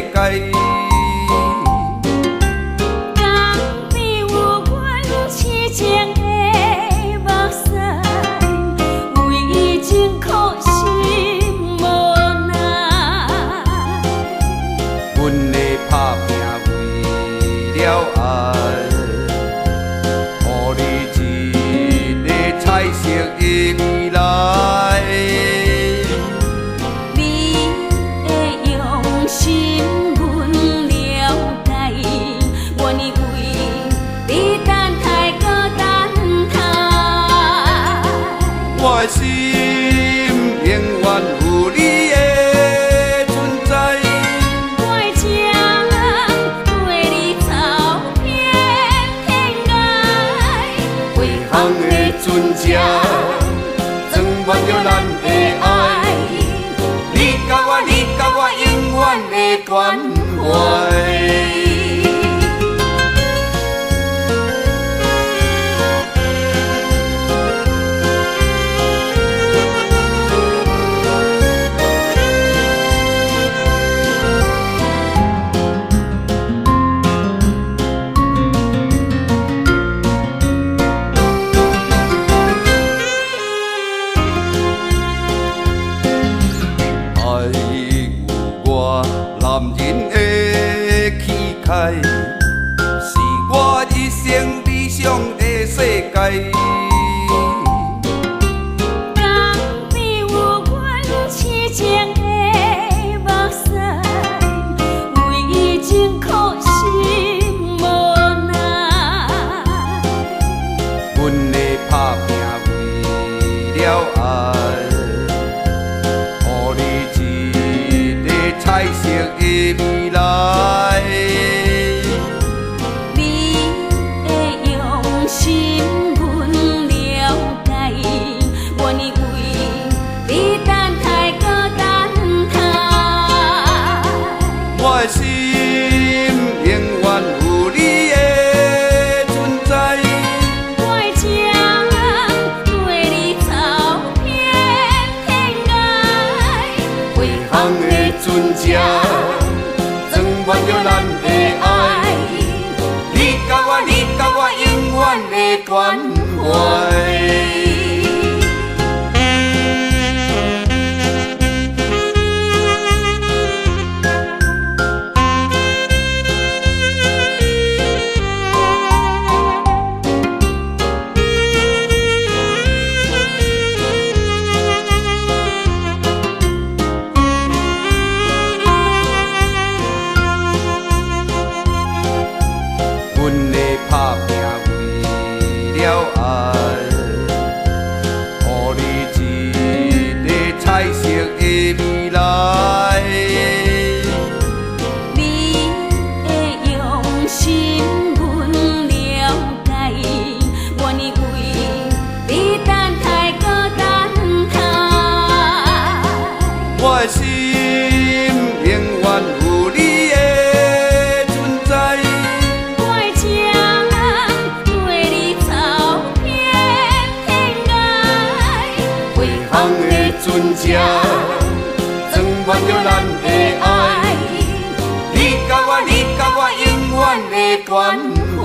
界。江边有阮痴情的目屎，为情苦心无奈。阮的打拼为了爱，予你一个彩色的未来。你的用心，阮了解，愿意为你等待搁等待。我的心永远有你的存在。我的情对你走遍天涯，回航的船只，装满了咱的爱。你甲我，你甲我，永远的关怀。爱有我男人的气概，是我一生理想的世界。江边有阮痴情的目屎，为情苦心无奈。阮的打拼为了爱，予你一个彩色的未来。你的用心，阮了解，愿意为你等待搁等待。我的心永远有你的存在。我的情对你走遍天涯，回航的船只，装满了咱的爱。你甲我，你甲我，永远的关怀。阮的打拼为了爱，予你一个彩色的未来。你的用心，阮了解，愿意为你等待搁等待。我的心永远有你的存在。我的情对你走遍天涯，回航的船只，装满了咱的爱。你甲我，你甲我，永远的关怀。